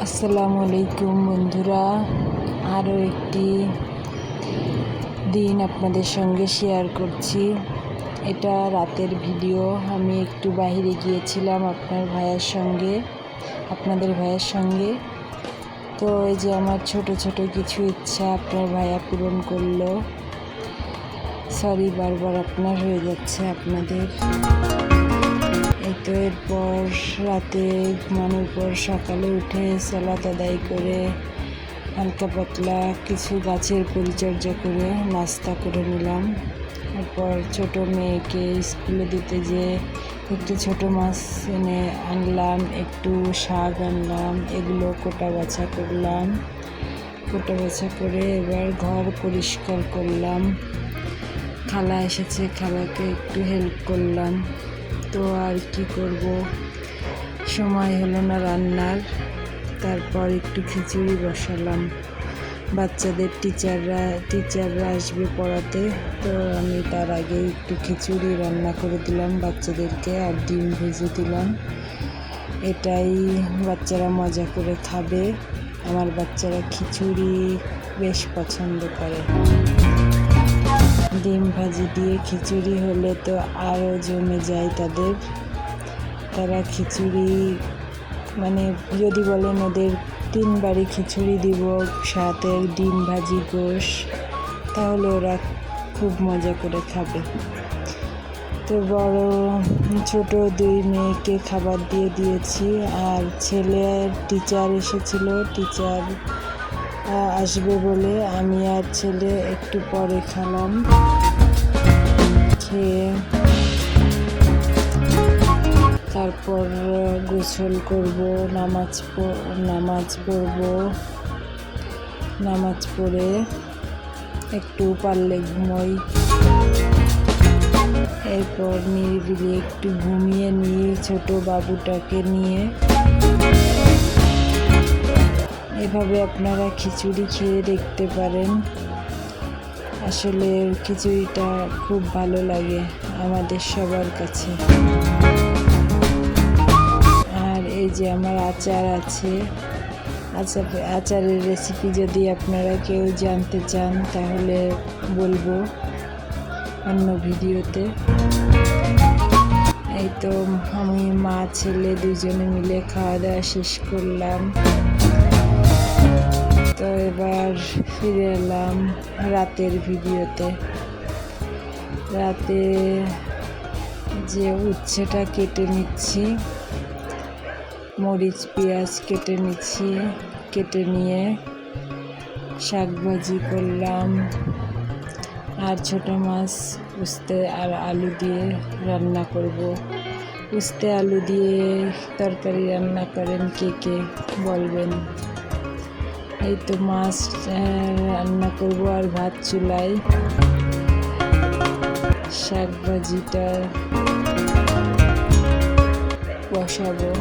আসসালামু আলাইকুম বন্ধুরা, আরও একটি দিন আপনাদের সঙ্গে শেয়ার করছি। এটা রাতের ভিডিও। আমি একটু বাইরে গিয়েছিলাম আপনাদের ভাইয়ের সঙ্গে। তো এই যে আমার ছোট ছোট কিছু ইচ্ছা আপনার ভাইয়া পূরণ করলো। সরি, বারবার আপনার হয়ে যাচ্ছে আপনাদের। তো এরপর রাতে ঘুমানোর পর সকালে উঠে সালাত আদায় করে হালকা পাতলা কিছু গাছের পরিচর্যা করে নাস্তা করে নিলাম। এরপর ছোট মেয়েকে স্কুলে দিতে যেয়ে একটু ছোট মাছ এনে আনলাম, একটু শাক আনলাম, এগুলো কোটা বাছা করে এবার ঘর পরিষ্কার করলাম। খালা এসেছে, খালাকে একটু হেল্প করলাম। তো আর কি করব, সময় হলো না রান্নার। তারপর একটু খিচুড়ি বসালাম। বাচ্চাদের টিচাররা আসবে পড়াতে, তো আমি তার আগে একটু খিচুড়ি রান্না করে দিলাম বাচ্চাদেরকে, আর ডিম ভেজে দিলাম। এটাই বাচ্চারা মজা করে খাবে। আমার বাচ্চারা খিচুড়ি বেশ পছন্দ করে। ডিম ভাজি দিয়ে খিচুড়ি হলে তো আরও জমে যায় তাদের। তারা খিচুড়ি যদি বলেন ওদের 3 বারই খিচুড়ি দিব, সাথে ডিম ভাজি গোশ, তাহলে ওরা খুব মজা করে খাবে। তো ছোট 2 মেয়েকে খাবার দিয়ে দিয়েছি। আর ছেলের টিচার এসেছিল, টিচার আসবে বলে আমি আর ছেলে একটু পরে খেলাম। খেয়ে তারপর গোসল করব, নামাজ পড়ে একটু পারলে ঘুমোই। এরপর নিরিবিলি একটু ঘুমিয়ে নিই ছোট বাবুটাকে নিয়ে। এভাবে আপনারা খিচুড়ি খেয়ে দেখতে পারেন। আসলে খিচুড়িটা খুব ভালো লাগে আমাদের সবার কাছে। আর এই যে আমার আচার আছে, আচারের রেসিপি যদি আপনারা কেউ জানতে চান তাহলে বলবো অন্য ভিডিওতে। এই তো আমি মা ছেলে দুজনে মিলে খাওয়া দাওয়া শেষ করলাম। তো এবার ফিরে এলাম রাতের ভিডিওতে। রাতে যে উচ্ছেটা কেটে নিচ্ছি, মরিচ পেঁয়াজ কেটে নিয়ে শাক ভাজি করলাম। আর ছোট মাছ উস্তে আর আলু দিয়ে রান্না করব। উস্তে আলু দিয়ে তরকারি রান্না করেন কে বলবেন। এই তো মাছ রান্না করব আর ভাত চুলায়, শাক ভাজিটা বসাবো।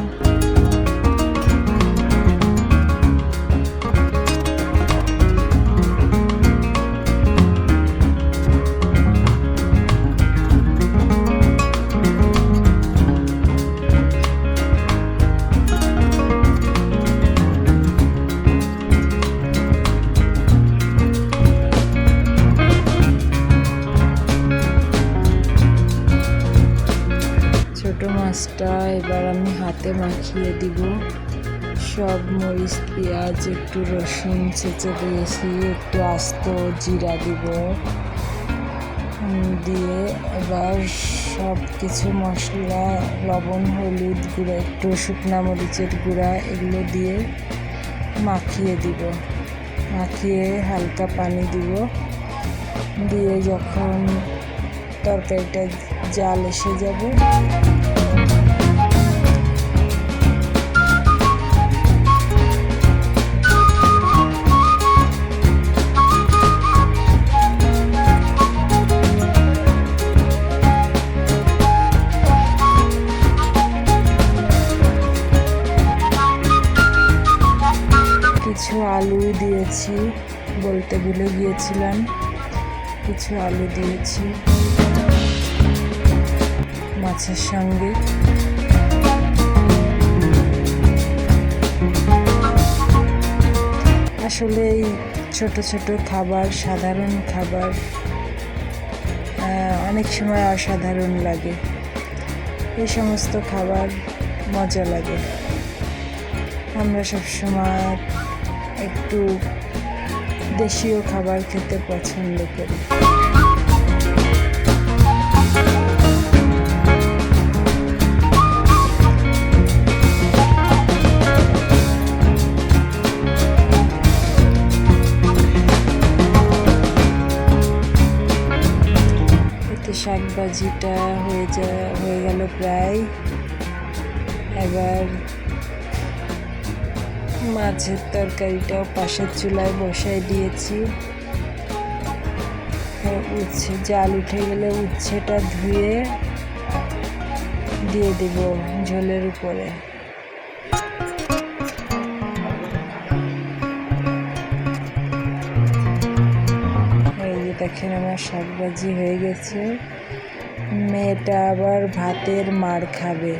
ছোট মাছটা এবার আমি হাতে মাখিয়ে দিব। সব মরিচ পেঁয়াজ একটু রসুন ছেঁচে দিয়েছি, একটু আস্ত জিরা দিব, দিয়ে এবার সব কিছু মশলা, লবণ, হলুদ গুঁড়া, একটু শুকনা মরিচের গুঁড়া, এগুলো দিয়ে মাখিয়ে হালকা পানি দিব। দিয়ে যখন তরকারিটা জাল এসে যাবে কিছু আলু দিয়েছি, বলতে ভুলে গিয়েছিলাম, কিছু আলু দিয়েছি মাছের সঙ্গে। আসলেই ছোট ছোট খাবার, সাধারণ খাবার অনেক সময় অসাধারণ লাগে। এই সমস্ত খাবার মজা লাগে। আমরা সবসময় একটু দেশীয় খাবার খেতে পছন্দ করি। এতে শাক ভাজিটা হয়ে গেল প্রায়। এবার মাছের তরকারিটাও পাশের চুলায় বসাই দিয়েছি। উচ্ছে জাল উঠে গেলে উচ্ছেটা ধুয়ে দিয়ে দেব ঝোলের উপরে। এই যে দেখেন আমার শাক ভাজি হয়ে গেছে। মেয়েটা আবার ভাতের মাড় খাবে,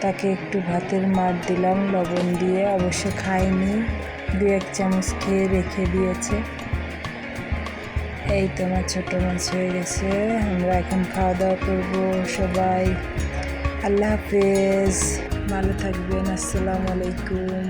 তাকে একটু ভাতের মাড় দিলাম লবণ দিয়ে। অবশ্য খাইনি, 2-1 চামচ খেয়ে রেখে দিয়েছে। এই তো আমার ছোট মাছ হয়ে গেছে। আমরা এখন খাওয়া দাওয়া করবো সবাই। আল্লাহ হাফেজ, ভালো থাকবেন। আসসালামু আলাইকুম।